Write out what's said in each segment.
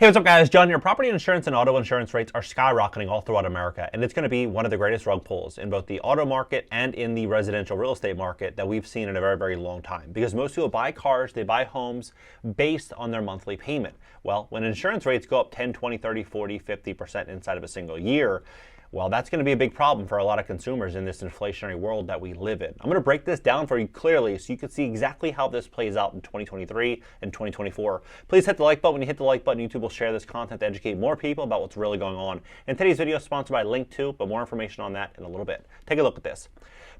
Hey, what's up guys? John here. Property insurance and auto insurance rates are skyrocketing all throughout America, and it's going to be one of the greatest rug pulls in both the auto market and in the residential real estate market that we've seen in a very, very long time. Because most people buy cars, they buy homes based on their monthly payment. Well, when insurance rates go up 10, 20, 30, 40, 50% inside of a single year, well, that's going to be a big problem for a lot of consumers in this inflationary world that we live in. I'm going to break this down for you clearly so you can see exactly how this plays out in 2023 and 2024. Please hit the like button. When you hit the like button, YouTube will share this content to educate more people about what's really going on. And today's video is sponsored by Link2, but more information on that in a little bit. Take a look at this.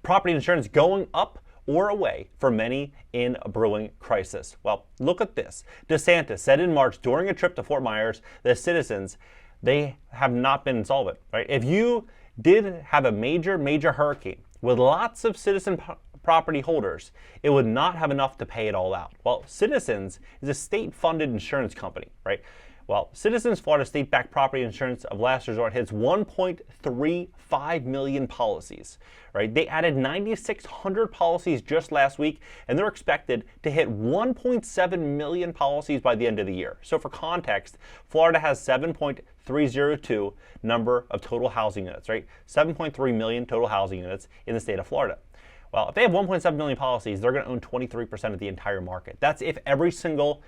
Property insurance going up or away for many in a brewing crisis. Well, look at this. DeSantis said in March during a trip to Fort Myers that citizens, they have not been insolvent, right? If you did have a major hurricane with lots of citizen property holders, it would not have enough to pay it all out. Well, Citizens is a state-funded insurance company, right? Well, Citizens Florida state-backed property insurance of last resort hits 1.35 million policies, right? They added 9,600 policies just last week, and they're expected to hit 1.7 million policies by the end of the year. So for context, Florida has 7.302 number of total housing units, right? 7.3 million total housing units in the state of Florida. Well, if they have 1.7 million policies, they're going to own 23% of the entire market. That's if every single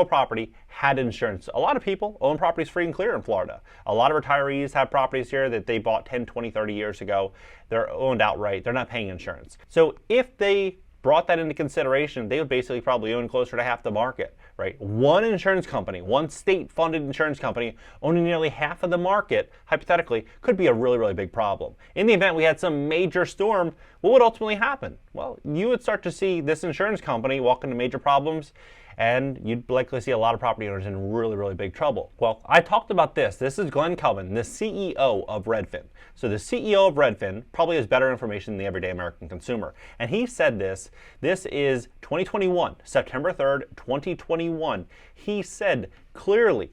property had insurance. A lot of people own properties free and clear in Florida. A lot of retirees have properties here that they bought 10, 20, 30 years ago. They're owned outright. They're not paying insurance. So if they brought that into consideration, they would basically probably own closer to half the market, right? One insurance company, one state-funded insurance company owning nearly half of the market, hypothetically, could be a really, really big problem. In the event we had some major storm, what would ultimately happen? Well, you would start to see this insurance company walk into major problems, and you'd likely see a lot of property owners in really, really big trouble. Well, I talked about this. This is Glenn Kelman, the CEO of Redfin. So the CEO of Redfin probably has better information than the everyday American consumer. And he said this is 2021, September 3rd, 2021. He said clearly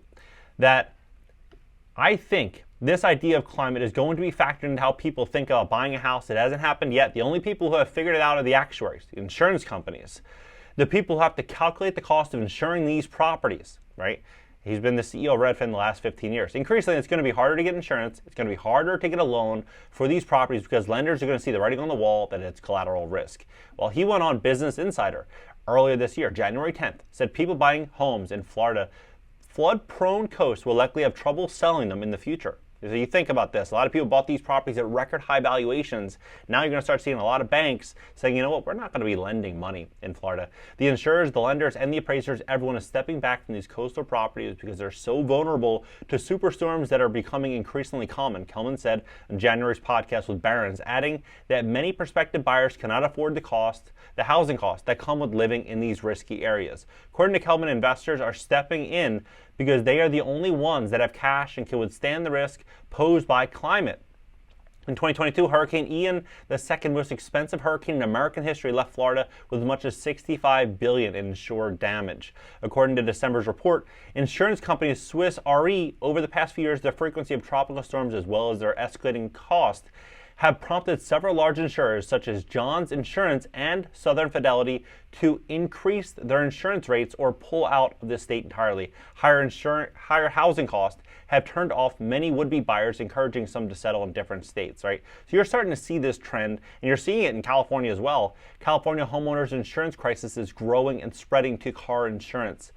that I think this idea of climate is going to be factored into how people think about buying a house. It hasn't happened yet. The only people who have figured it out are the actuaries, the insurance companies. The people who have to calculate the cost of insuring these properties, right? He's been the CEO of Redfin the last 15 years. Increasingly, it's going to be harder to get insurance. It's going to be harder to get a loan for these properties because lenders are going to see the writing on the wall that it's collateral risk. Well, he went on Business Insider earlier this year, January 10th, said people buying homes in Florida, flood-prone coast will likely have trouble selling them in the future. So you think about this. A lot of people bought these properties at record high valuations. Now you're going to start seeing a lot of banks saying, you know what, we're not going to be lending money in Florida. The insurers, the lenders, and the appraisers, everyone is stepping back from these coastal properties because they're so vulnerable to superstorms that are becoming increasingly common. Kelman said in January's podcast with Barron's, adding that many prospective buyers cannot afford the housing costs that come with living in these risky areas. According to Kelman, investors are stepping in because they are the only ones that have cash and can withstand the risk posed by climate. In 2022, Hurricane Ian, the second most expensive hurricane in American history, left Florida with as much as $65 billion in insured damage. According to December's report, insurance company Swiss Re, over the past few years, the frequency of tropical storms as well as their escalating cost have prompted several large insurers such as John's Insurance and Southern Fidelity to increase their insurance rates or pull out of the state entirely. Higher housing costs have turned off many would-be buyers, encouraging some to settle in different states, right? So you're starting to see this trend, and you're seeing it in California as well. California homeowners insurance crisis is growing and spreading to car insurance.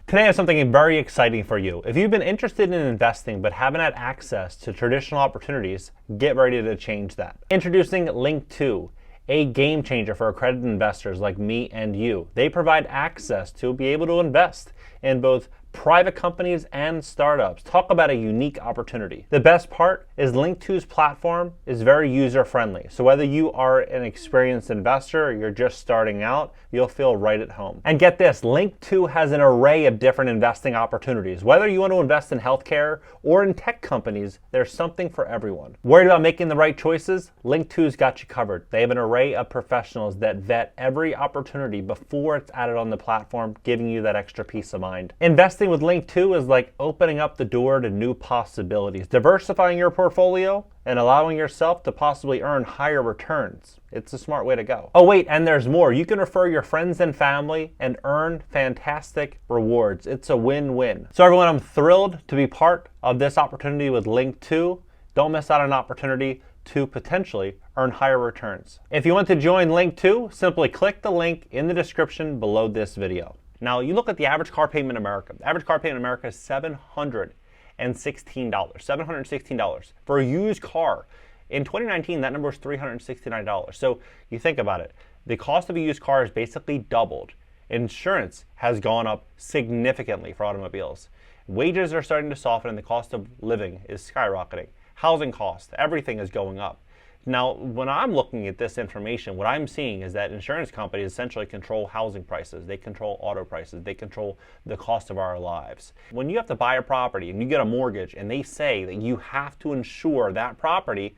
Today I have something very exciting for you. If you've been interested in investing but haven't had access to traditional opportunities, get ready to change that. Introducing Link2, a game changer for accredited investors like me and you. They provide access to be able to invest in both private companies and startups. Talk about a unique opportunity. The best part is Link2's platform is very user-friendly. So whether you are an experienced investor or you're just starting out, you'll feel right at home. And get this, Link2 has an array of different investing opportunities. Whether you want to invest in healthcare or in tech companies, there's something for everyone. Worried about making the right choices? Link2's got you covered. They have an array of professionals that vet every opportunity before it's added on the platform, giving you that extra peace of mind. Investing with Link2 is like opening up the door to new possibilities. Diversifying your portfolio and allowing yourself to possibly earn higher returns. It's a smart way to go. Oh wait, and there's more. You can refer your friends and family and earn fantastic rewards. It's a win-win. So everyone, I'm thrilled to be part of this opportunity with Link 2. Don't miss out on an opportunity to potentially earn higher returns. If you want to join Link 2, simply click the link in the description below this video. Now, you look at the average car payment in America. The average car payment in America is $716. $716 for a used car. In 2019, that number was $369. So you think about it. The cost of a used car has basically doubled. Insurance has gone up significantly for automobiles. Wages are starting to soften and the cost of living is skyrocketing. Housing costs, everything is going up. Now, when I'm looking at this information, what I'm seeing is that insurance companies essentially control housing prices. They control auto prices. They control the cost of our lives. When you have to buy a property and you get a mortgage and they say that you have to insure that property,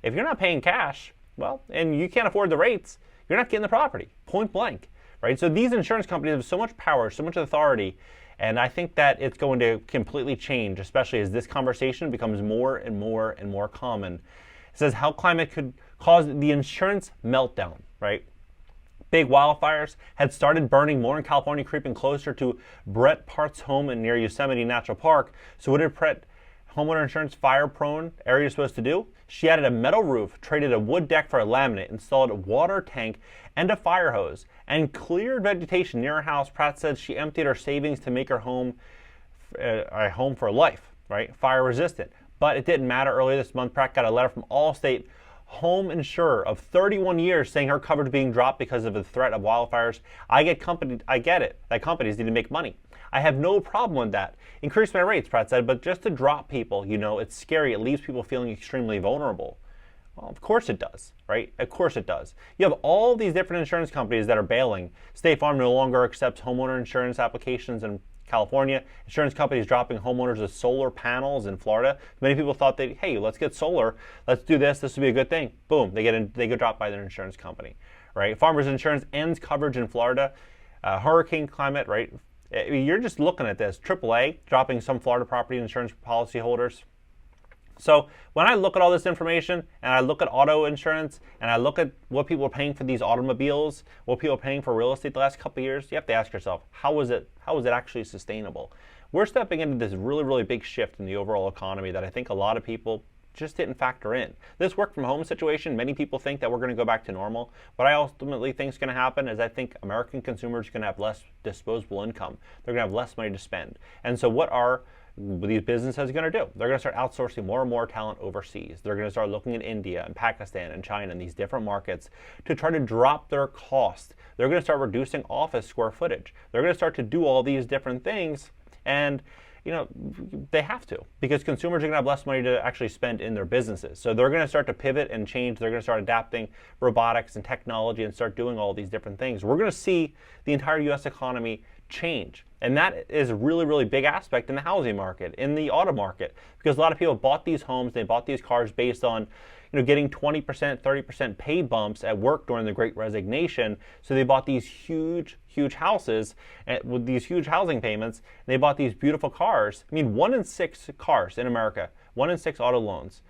if you're not paying cash, well, and you can't afford the rates, you're not getting the property, point blank, right? So these insurance companies have so much power, so much authority, and I think that it's going to completely change, especially as this conversation becomes more and more and more common. It says how climate could cause the insurance meltdown, right? Big wildfires had started burning more in California, creeping closer to Brett Part's home near Yosemite National Park. So what did Brett, homeowner insurance fire-prone area, supposed to do? She added a metal roof, traded a wood deck for a laminate, installed a water tank and a fire hose, and cleared vegetation near her house. Pratt said she emptied her savings to make her home a home for life, right? Fire resistant. But it didn't matter. Earlier this month, Pratt got a letter from Allstate home insurer of 31 years saying her coverage being dropped because of the threat of wildfires. I get it, that companies need to make money. I have no problem with that. Increase my rates, Pratt said, but just to drop people, you know, it's scary. It leaves people feeling extremely vulnerable. Well, of course it does, right? Of course it does. You have all these different insurance companies that are bailing. State Farm no longer accepts homeowner insurance applications in California. Insurance companies dropping homeowners with solar panels in Florida. Many people thought that, hey, let's get solar. Let's do this. This would be a good thing. Boom, they get dropped by their insurance company, right? Farmers Insurance ends coverage in Florida. Hurricane climate, right? You're just looking at this. AAA dropping some Florida property insurance policyholders. So when I look at all this information and I look at auto insurance and I look at what people are paying for these automobiles, what people are paying for real estate the last couple of years, you have to ask yourself, how is it actually sustainable? We're stepping into this really, really big shift in the overall economy that I think a lot of people just didn't factor in. This work from home situation, many people think that we're going to go back to normal. What I ultimately think is going to happen is I think American consumers are going to have less disposable income. They're going to have less money to spend. And so what are these businesses going to do? They're going to start outsourcing more and more talent overseas. They're going to start looking at India and Pakistan and China and these different markets to try to drop their cost. They're going to start reducing office square footage. They're going to start to do all these different things, and you know, they have to, because consumers are going to have less money to actually spend in their businesses. So they're going to start to pivot and change. They're going to start adapting robotics and technology and start doing all these different things. We're going to see the entire U.S. economy change. And that is a really, really big aspect in the housing market, in the auto market, because a lot of people bought these homes, they bought these cars based on, you know, getting 20%, 30% pay bumps at work during the Great Resignation. So they bought these huge, huge houses with these huge housing payments. And they bought these beautiful cars. I mean, 1 in 6 cars in America, 1 in 6 auto loans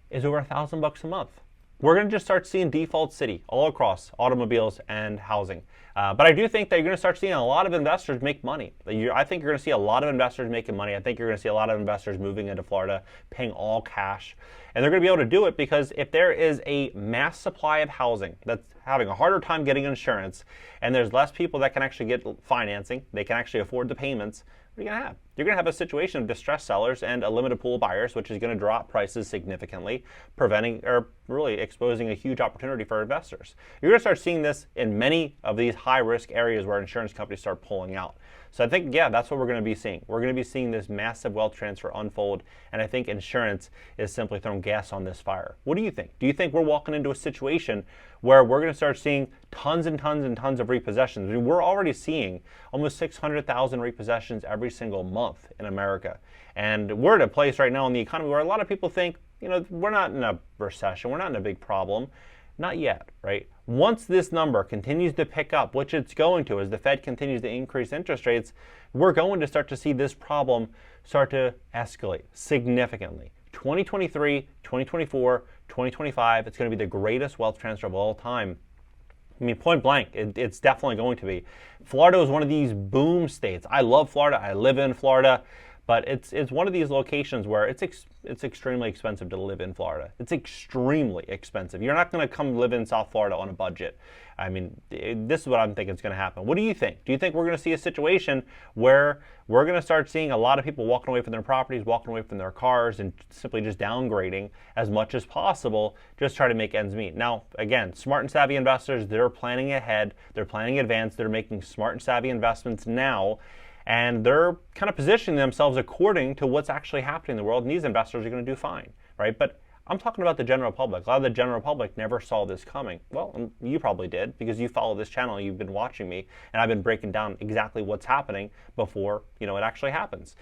is over $1,000 a month. We're going to just start seeing default city all across automobiles and housing. But I do think that you're going to start seeing a lot of investors make money. I think you're going to see a lot of investors making money. I think you're going to see a lot of investors moving into Florida, paying all cash. And they're going to be able to do it because if there is a mass supply of housing that's having a harder time getting insurance, and there's less people that can actually get financing, they can actually afford the payments, what are you going to have? You're going to have a situation of distressed sellers and a limited pool of buyers, which is going to drop prices significantly, preventing or really exposing a huge opportunity for investors. You're going to start seeing this in many of these high-risk areas where insurance companies start pulling out. So I think, yeah, that's what we're going to be seeing. We're going to be seeing this massive wealth transfer unfold, and I think insurance is simply throwing gas on this fire. What do you think? Do you think we're walking into a situation where we're going to start seeing tons and tons and tons of repossessions? I mean, we're already seeing almost 600,000 repossessions every single month in America. And we're at a place right now in the economy where a lot of people think, you know, we're not in a recession, we're not in a big problem. Not yet, right? Once this number continues to pick up, which it's going to as the Fed continues to increase interest rates, we're going to start to see this problem start to escalate significantly 2023, 2024, 2025, it's going to be the greatest wealth transfer of all time. I mean, point blank, it's definitely going to be. Florida is one of these boom states. I love Florida. I live in Florida. But it's one of these locations where it's extremely expensive to live in Florida. It's extremely expensive. You're not going to come live in South Florida on a budget. I mean, this is what I'm thinking is going to happen. What do you think? Do you think we're going to see a situation where we're going to start seeing a lot of people walking away from their properties, walking away from their cars, and simply just downgrading as much as possible, just try to make ends meet? Now, again, smart and savvy investors, they're planning ahead. They're planning advanced. They're making smart and savvy investments now. And they're kind of positioning themselves according to what's actually happening in the world, and these investors are going to do fine, right? But I'm talking about the general public. A lot of the general public never saw this coming. Well, you probably did, because you follow this channel, you've been watching me, and I've been breaking down exactly what's happening before, it actually happens.